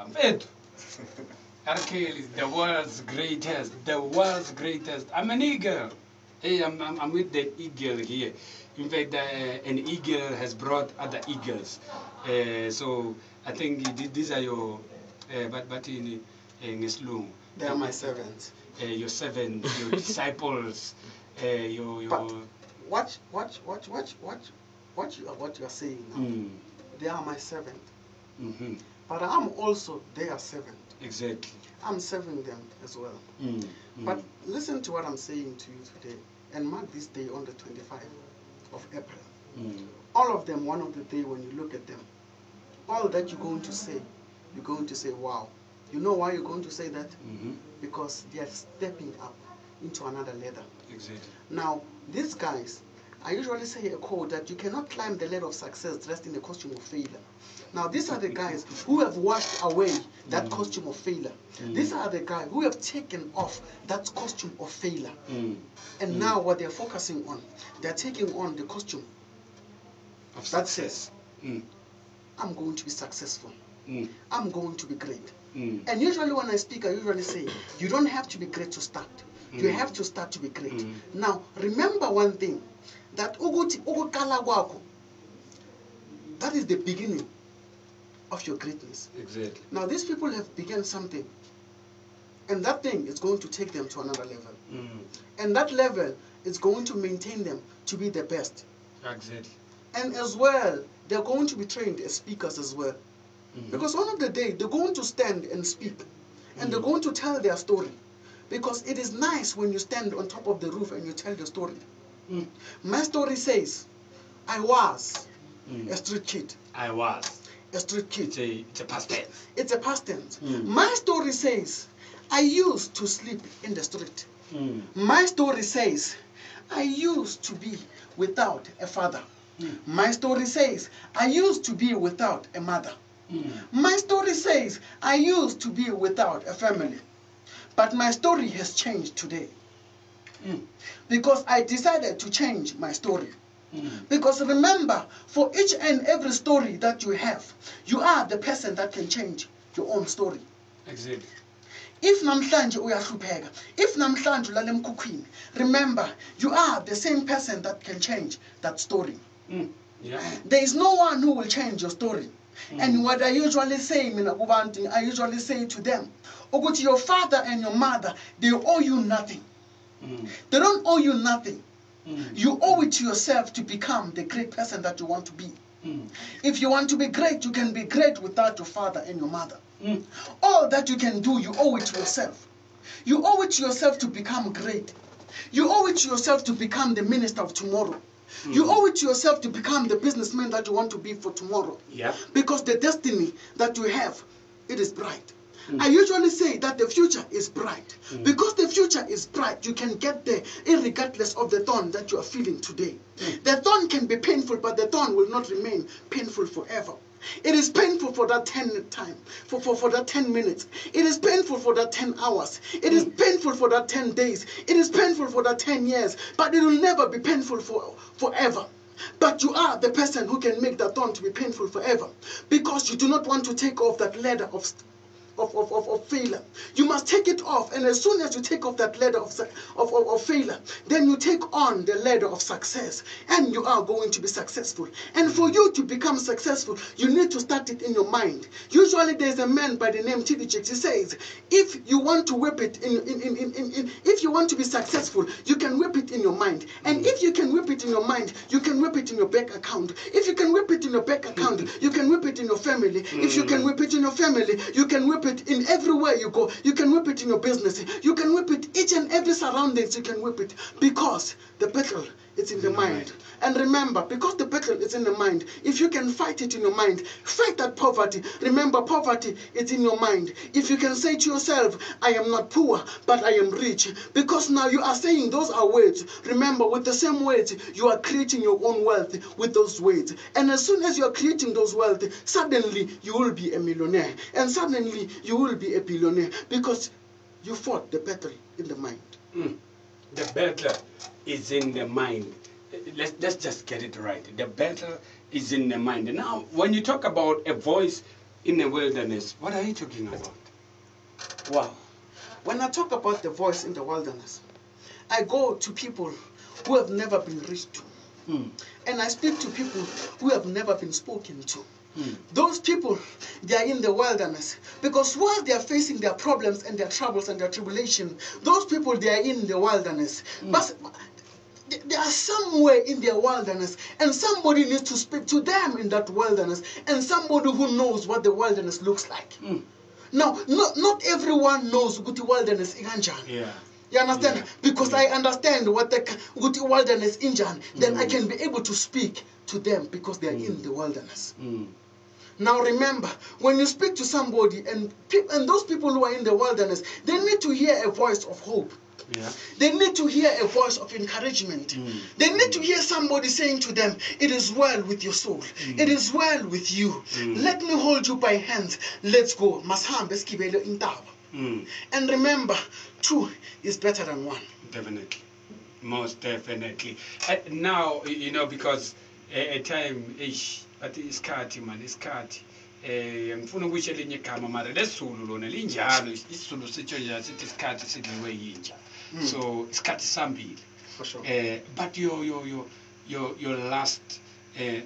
Mfethu, Arkel is the world's greatest. The world's greatest. I'm an eagle. Hey, I'm with the eagle here. In fact, an eagle has brought other eagles. So I think these are your, but in Islam. They are my servants. Your servants, your disciples. But what you are saying now? They are my servant. But I'm also their servant. Exactly. I'm serving them as well. But listen to what I'm saying to you today, and mark this day on the 25th of April. All of them, one of the day when you look at them, all that you're going to say, wow. You know why you're going to say that? Because they are stepping up into another ladder. Exactly. Now, these guys, I usually say a quote that you cannot climb the ladder of success dressed in a costume of failure. Now, these are the guys who have washed away that costume of failure. These are the guys who have taken off that costume of failure. And now what they're focusing on, they're taking on the costume Of that success. says, I'm going to be successful. I'm going to be great. And usually when I speak, I usually say, you don't have to be great to start. You have to start to be great. Now, remember one thing, that that is the beginning of your greatness. Exactly. Now, these people have begun something, and that thing is going to take them to another level. And that level is going to maintain them to be the best. Exactly. And as well, they're going to be trained as speakers as well. Because one of the day, they're going to stand and speak. And they're going to tell their story. Because it is nice when you stand on top of the roof and you tell your story. My story says, I was a street kid. I was a street kid. It's a past tense. It's a past tense. My story says, I used to sleep in the street. My story says, I used to be without a father. My story says, I used to be without a mother. My story says, I used to be without a family. But my story has changed today. Because I decided to change my story. Because remember, for each and every story that you have, you are the person that can change your own story. Exactly. If namhlanje uyahlupheka, if namhlanje ulala emkhukhwini, remember, you are the same person that can change that story. There is no one who will change your story. And what I usually say, I usually say to them, Oguti, your father and your mother, they owe you nothing. They don't owe you nothing. You owe it to yourself to become the great person that you want to be. If you want to be great, you can be great without your father and your mother. All that you can do, you owe it to yourself. You owe it to yourself to become great. You owe it to yourself to become the minister of tomorrow. You owe it to yourself to become the businessman that you want to be for tomorrow. Because the destiny that you have, it is bright. I usually say that the future is bright. Because the future is bright, you can get there regardless of the thorn that you are feeling today. The thorn can be painful, but the thorn will not remain painful forever. It is painful for that 10 time, for that 10 minutes. It is painful for that 10 hours. It is painful for that 10 days. It is painful for that 10 years. But it will never be painful forever. But you are the person who can make that thorn to be painful forever. Because you do not want to take off that ladder of failure. You must take it off, and as soon as you take off that ladder of failure, then you take on the ladder of success, and you are going to be successful. And for you to become successful, you need to start it in your mind. Usually there's a man by the name T.D. Jakes. He says, if you want to whip it if you want to be successful, you can whip it in your mind. And if you can whip it in your mind, you can whip it in your bank account. If you can whip it in your bank account, you can whip it in your family. If you can whip it in your family, you can whip it in everywhere you go. You can whip it in your business. You can whip it each and every surroundings. You can whip it because the battle is in the mind. And remember, because the battle is in the mind, if you can fight it in your mind, fight that poverty. Remember, poverty is in your mind. If you can say to yourself, I am not poor, but I am rich, because now you are saying those are words. Remember, with the same words, you are creating your own wealth with those words. And as soon as you are creating those wealth, suddenly you will be a millionaire. And suddenly you will be a billionaire, because you fought the battle in the mind. The battle is in the mind. Let's just get it right. The battle is in the mind. Now, when you talk about a voice in the wilderness. What are you talking about? Wow. When I talk about the voice in the wilderness, I go to people who have never been reached to. And I speak to people who have never been spoken to. Those people, they are in the wilderness because while they are facing their problems and their troubles and their tribulation, those people, they are in the wilderness. But they are somewhere in their wilderness, and somebody needs to speak to them in that wilderness, and somebody who knows what the wilderness looks like. Now, not everyone knows what the wilderness is. Yeah. You understand? Because I understand what the wilderness is, then I can be able to speak to them because they are in the wilderness. Now remember, when you speak to somebody, and those people who are in the wilderness, they need to hear a voice of hope. Yeah. They need to hear a voice of encouragement. They need to hear somebody saying to them, it is well with your soul. It is well with you. Let me hold you by hands. Let's go. And remember, two is better than one. Definitely. Most definitely. Now, you know, because a time, but it's kati, man, it's kati. Ngifuna ukuyisho elinye igama mara lesizulu lona linjalo isizulu sitsho nje sithi isikhathi sidliwe yinja. So isikhathi sambili. For sure. But your last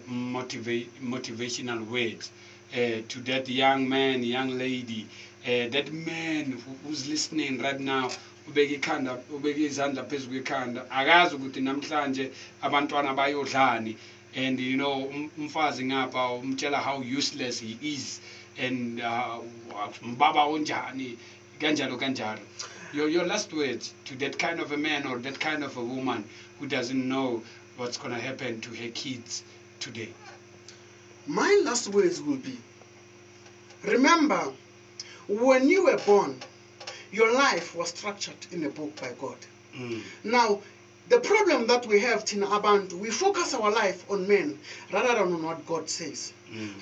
motivational words to that young man, young lady, that man who's listening right now, ubeke izandla phezu kwekhanda, akazi ukuthi namhlanje abantwana bayodlani. And you know, umfazi ngapha umtshela how useless he is, and mbaba onjani kanjalo kanjalo. Your last words to that kind of a man or that kind of a woman who doesn't know what's going to happen to her kids today. My last words will be, remember, when you were born, your life was structured in a book by God. Now, the problem that we have, Tina Abantu, we focus our life on men rather than on what God says.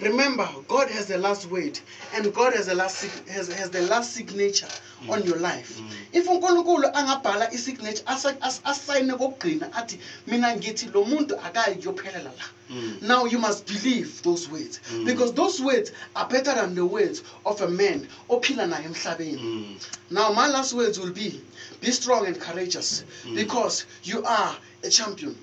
Remember, God has the last word, and God has the last signature on your life. If uNkulunkulu angabhala isignature asayine kokugcina athi mina ngithi lo muntu akayi kuyophelela la. Now you must believe those words, because those words are better than the words of a man ophila naye emhlabeni. Now my last words will be strong and courageous, because you are a champion.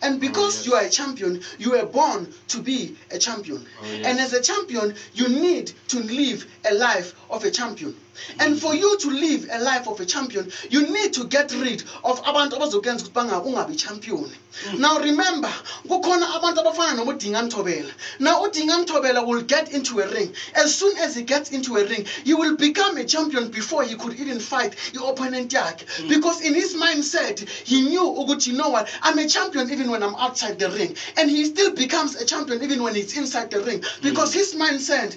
And because you are a champion, you were born to be a champion. And as a champion, you need to live a life of a champion. And for you to live a life of a champion, you need to get rid of abantu abazokenza ukuthi ungabi champion. Now remember, kukhona abantu abafana noMudinga Mthobela. Now uDinga Mthobela will get into a ring. As soon as he gets into a ring, he will become a champion before he could even fight the opponent yakhe. Because in his mindset, he knew, you know what, I'm a champion even when I'm outside the ring. And he still becomes a champion even when he's inside the ring. Because his mindset,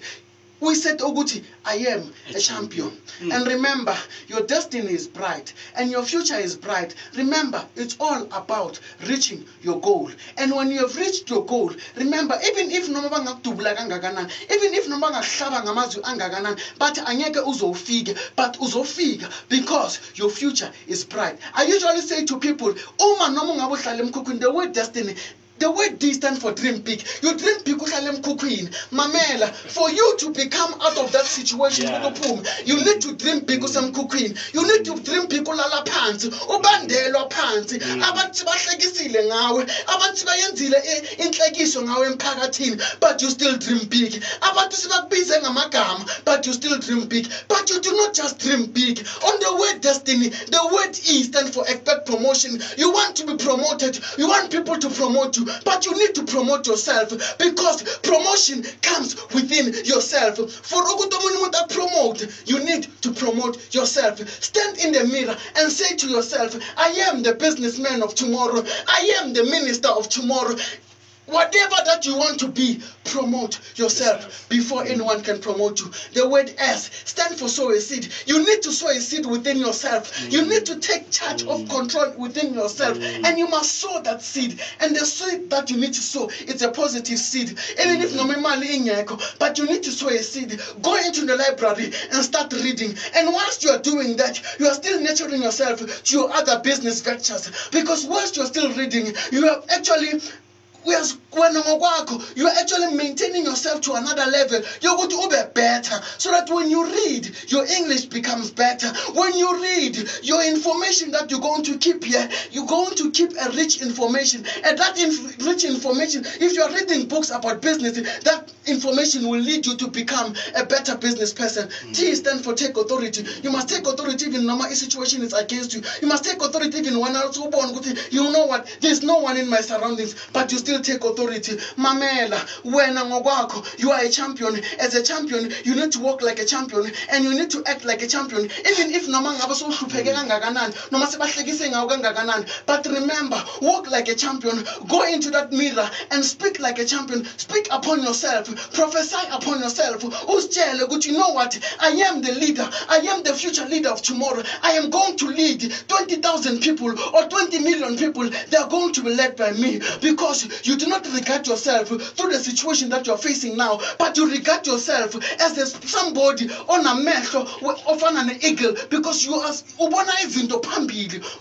we said, Oguti, I am a champion. And remember, your destiny is bright and your future is bright. Remember, it's all about reaching your goal. And when you have reached your goal, remember, even if nomabanga tubula kangakanani, even if nomabanga hlaba ngamazwi angakanani, but angeke uzofika, but uzofika because your future is bright. I usually say to people, uma noma ungabe uhlala emkhukhwini, the word destiny, the word D stands for dream big. You dream big, Mamela. For you to become out of that situation, you need to dream big, you need to dream big, lala pants, ubandelo pants. Abantu bahlekisile ngawe, abantu bayenzile inhlekiso ngawe emphakathini, but you still dream big. Abantu sibakubize ngamagama, but you still dream big. But you do not just dream big. On the word destiny, the word E stands for expect promotion. You want to be promoted, you want people to promote you. But you need to promote yourself, because promotion comes within yourself. For that promote, you need to promote yourself. Stand in the mirror and say to yourself, I am the businessman of tomorrow. I am the minister of tomorrow. Whatever that you want to be, promote yourself before anyone can promote you. The word S stands for sow a seed. You need to sow a seed within yourself. You need to take charge of control within yourself. And you must sow that seed. And the seed that you need to sow, it's a positive seed. Even if no money, but you need to sow a seed. Go into the library and start reading. And whilst you are doing that, you are still nurturing yourself to your other business ventures. Because whilst you are still reading, you have actually... You are actually maintaining yourself to another level. You're going to be better, so that when you read, your English becomes better. When you read, your information that you're going to keep here, you're going to keep a rich information. And that rich information, if you're reading books about business, that information will lead you to become a better business person. T stands for take authority. You must take authority even no matter situation is against you. You must take authority even when else you know what? There's no one in my surroundings, but you still take authority. Mamela, you are a champion. As a champion, you need to walk like a champion and you need to act like a champion. Even if but remember, walk like a champion. Go into that mirror and speak like a champion. Speak upon yourself. Prophesy upon yourself. You know what? I am the leader. I am the future leader of tomorrow. I am going to lead 20,000 people or 20 million people. They are going to be led by me, because you do not regard yourself through the situation that you are facing now, but you regard yourself as somebody on a mesh of an eagle, because you are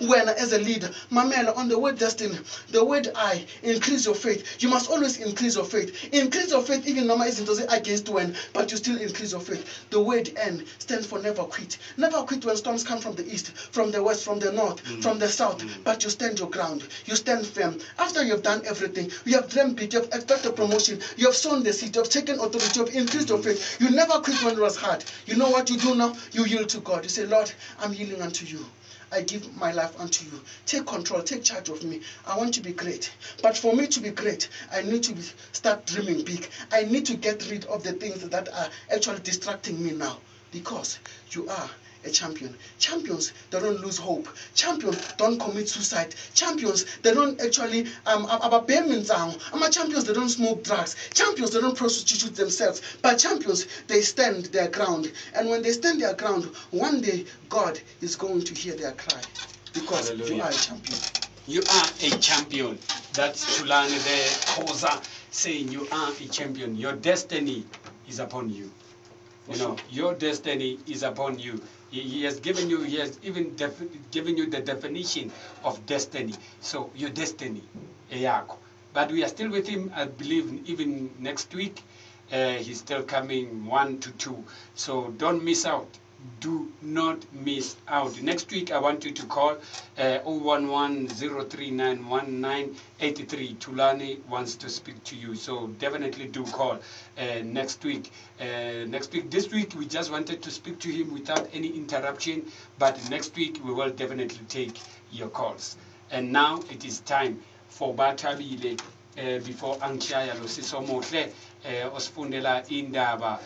when as a leader. Mamela, on the word destiny, the word I, increase your faith. You must always increase your faith. Increase your faith, even no isn't against when, but you still increase your faith. The word N stands for never quit. Never quit when storms come from the east, from the west, from the north, from the south, but you stand your ground. You stand firm. After you have done everything, you have dreamt big, you have expected promotion, you have sown the seed, you have taken authority, you have increased your faith. You never quit when it was hard. You know what you do now? You yield to God. You say, Lord, I'm yielding unto you. I give my life unto you. Take control, take charge of me. I want to be great. But for me to be great, I need to start dreaming big. I need to get rid of the things that are actually distracting me now. Because you are a champion. Champions, they don't lose hope. Champions don't commit suicide. Champions, they don't actually champions, they don't smoke drugs. Champions, they don't prostitute themselves. But champions, they stand their ground. And when they stand their ground, one day God is going to hear their cry. Because Hallelujah. You are a champion. You are a champion. That's Thulani Khoza saying you are a champion. Your destiny is upon you. You know, your destiny is upon you. He has given you, he has even given you the definition of destiny. So your destiny, but we are still with him, I believe, even next week. He's still coming 1 to 2. So don't miss out. Do not miss out. Next week, I want you to call 011-039-1983. Thulani wants to speak to you, so definitely do call next week. This week, we just wanted to speak to him without any interruption, but next week, we will definitely take your calls. And now, it is time for Batabile before Ankia Yalo Sisomotle, Osfundela Indaba.